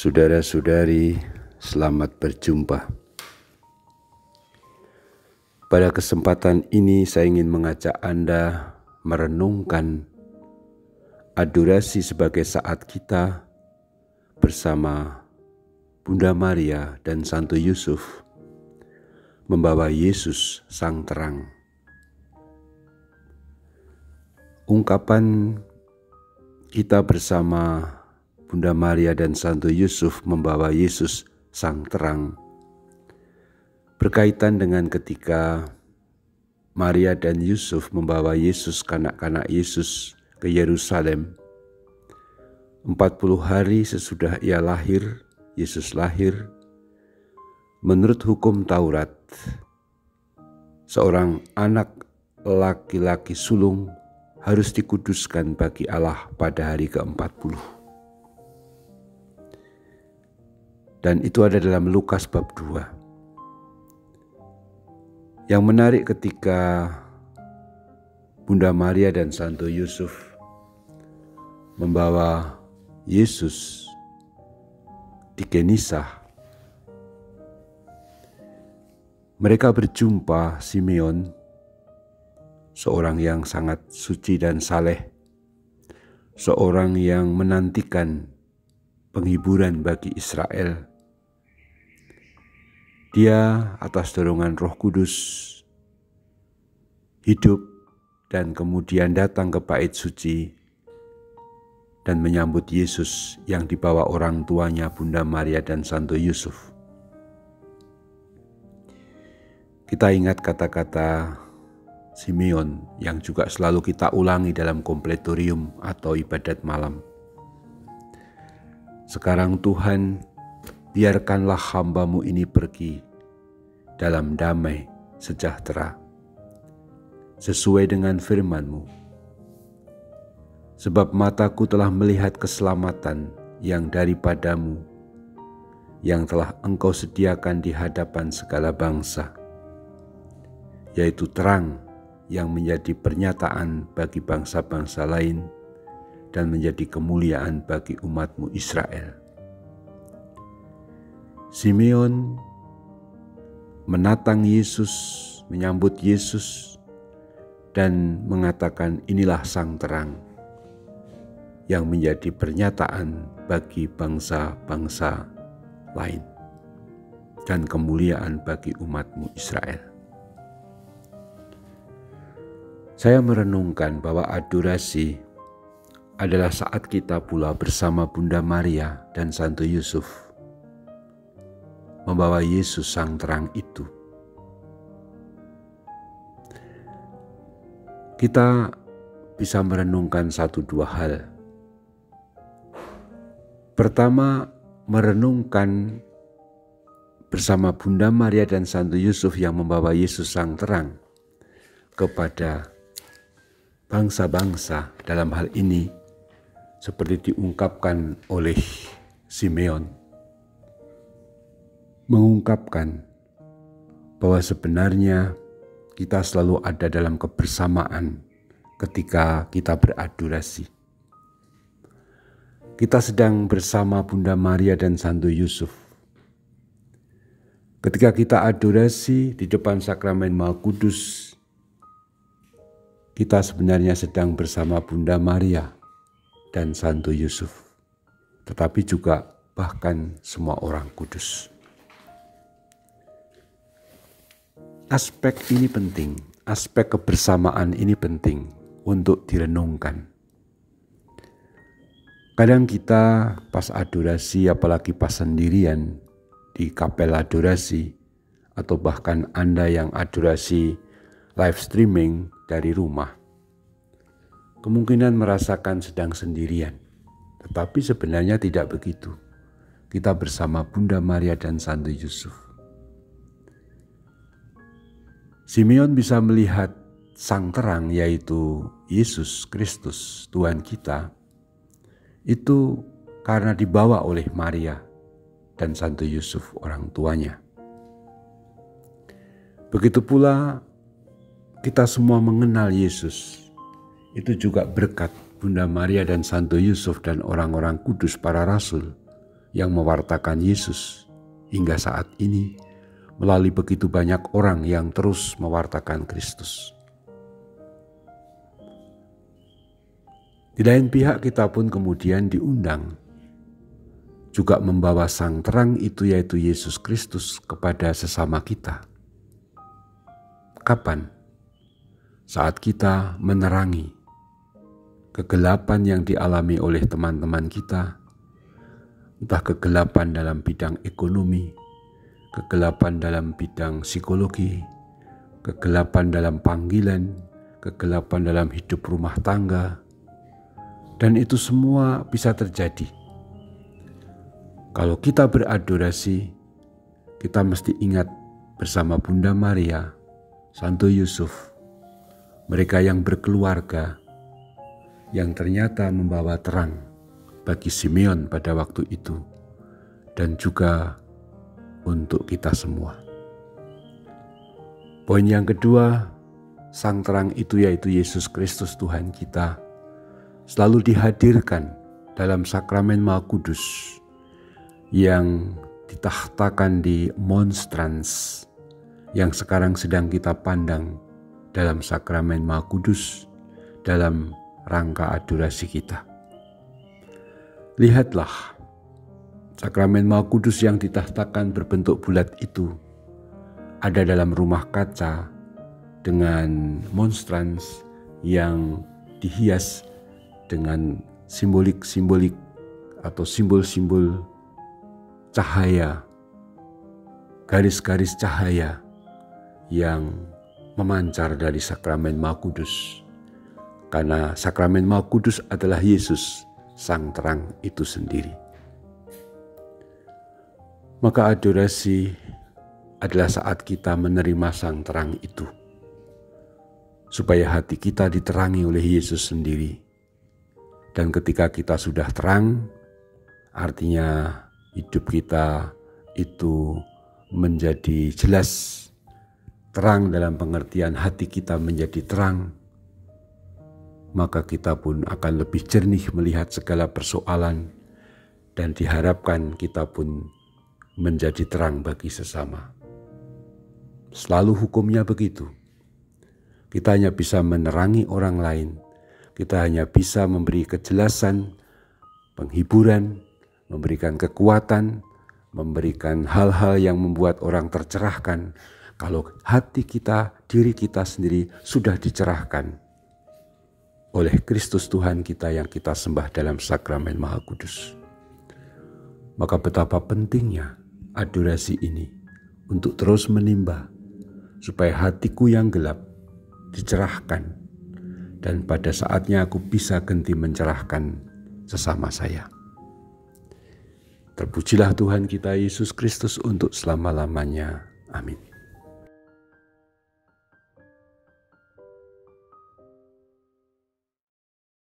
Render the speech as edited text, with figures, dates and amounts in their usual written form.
Saudara-saudari, selamat berjumpa. Pada kesempatan ini saya ingin mengajak Anda merenungkan adorasi sebagai saat kita bersama Bunda Maria dan Santo Yusuf membawa Yesus Sang Terang. Ungkapan kita bersama Bunda Maria dan Santo Yusuf membawa Yesus Sang Terang berkaitan dengan ketika Maria dan Yusuf membawa Yesus, kanak-kanak Yesus, ke Yerusalem. 40 hari sesudah ia lahir, Yesus lahir, menurut hukum Taurat, seorang anak laki-laki sulung harus dikuduskan bagi Allah pada hari ke-40. Dan itu ada dalam Lukas bab 2. Yang menarik ketika Bunda Maria dan Santo Yusuf membawa Yesus di Genisah, mereka berjumpa Simeon, seorang yang sangat suci dan saleh, seorang yang menantikan penghiburan bagi Israel. Dia atas dorongan Roh Kudus hidup dan kemudian datang ke bait suci dan menyambut Yesus yang dibawa orang tuanya Bunda Maria dan Santo Yusuf. Kita ingat kata-kata Simeon yang juga selalu kita ulangi dalam kompletorium atau ibadat malam. Sekarang Tuhan, biarkanlah hamba-Mu ini pergi dalam damai sejahtera, sesuai dengan firman-Mu. Sebab mataku telah melihat keselamatan yang daripada-Mu, yang telah Engkau sediakan di hadapan segala bangsa, yaitu terang yang menjadi pernyataan bagi bangsa-bangsa lain dan menjadi kemuliaan bagi umat-Mu Israel. Simeon menatang Yesus, menyambut Yesus, dan mengatakan inilah Sang Terang yang menjadi pernyataan bagi bangsa-bangsa lain dan kemuliaan bagi umat-Mu Israel. Saya merenungkan bahwa adorasi adalah saat kita pula bersama Bunda Maria dan Santo Yusuf membawa Yesus Sang Terang itu. Kita bisa merenungkan 1-2 hal. Pertama, merenungkan bersama Bunda Maria dan Santo Yusuf yang membawa Yesus Sang Terang kepada bangsa-bangsa, dalam hal ini seperti diungkapkan oleh Simeon, mengungkapkan bahwa sebenarnya kita selalu ada dalam kebersamaan ketika kita beradorasi. Kita sedang bersama Bunda Maria dan Santo Yusuf. Ketika kita adorasi di depan sakramen Maha Kudus, kita sebenarnya sedang bersama Bunda Maria dan Santo Yusuf, tetapi juga bahkan semua orang kudus. Aspek ini penting, aspek kebersamaan ini penting untuk direnungkan. Kadang kita pas adorasi, apalagi pas sendirian di kapel adorasi, atau bahkan Anda yang adorasi live streaming dari rumah, kemungkinan merasakan sedang sendirian. Tetapi sebenarnya tidak begitu. Kita bersama Bunda Maria dan Santo Yusuf. Simeon bisa melihat Sang Terang, yaitu Yesus Kristus, Tuhan kita, itu karena dibawa oleh Maria dan Santo Yusuf, orang tuanya. Begitu pula kita semua mengenal Yesus, itu juga berkat Bunda Maria dan Santo Yusuf dan orang-orang kudus para rasul yang mewartakan Yesus hingga saat ini melalui begitu banyak orang yang terus mewartakan Kristus. Di lain pihak kita pun kemudian diundang juga membawa sang terang itu, yaitu Yesus Kristus, kepada sesama kita. Kapan? Saat kita menerangi kegelapan yang dialami oleh teman-teman kita, entah kegelapan dalam bidang ekonomi, kegelapan dalam bidang psikologi, kegelapan dalam panggilan, kegelapan dalam hidup rumah tangga, dan itu semua bisa terjadi. Kalau kita beradorasi, kita mesti ingat bersama Bunda Maria, Santo Yusuf, mereka yang berkeluarga, yang ternyata membawa terang bagi Simeon pada waktu itu, dan juga untuk kita semua. Poin yang kedua, sang terang itu yaitu Yesus Kristus Tuhan kita, selalu dihadirkan dalam sakramen Maha Kudus yang ditahtakan di monstrans, yang sekarang sedang kita pandang dalam sakramen Maha Kudus dalam rangka adorasi kita. Lihatlah, sakramen Maha Kudus yang ditahtakan berbentuk bulat itu ada dalam rumah kaca dengan monstrans yang dihias dengan simbolik-simbolik atau simbol-simbol cahaya, garis-garis cahaya yang memancar dari sakramen Maha Kudus. Karena sakramen Maha Kudus adalah Yesus, sang terang itu sendiri. Maka adorasi adalah saat kita menerima sang terang itu, supaya hati kita diterangi oleh Yesus sendiri. Dan ketika kita sudah terang, artinya hidup kita itu menjadi jelas, terang dalam pengertian hati kita menjadi terang, maka kita pun akan lebih jernih melihat segala persoalan, dan diharapkan kita pun menjadi terang bagi sesama. Selalu hukumnya begitu. Kita hanya bisa menerangi orang lain, kita hanya bisa memberi kejelasan, penghiburan, memberikan kekuatan, memberikan hal-hal yang membuat orang tercerahkan kalau hati kita, diri kita sendiri sudah dicerahkan oleh Kristus Tuhan kita yang kita sembah dalam sakramen Maha Kudus. Maka betapa pentingnya adorasi ini untuk terus menimba, supaya hatiku yang gelap dicerahkan, dan pada saatnya aku bisa ganti mencerahkan sesama saya. Terpujilah Tuhan kita Yesus Kristus untuk selama-lamanya. Amin.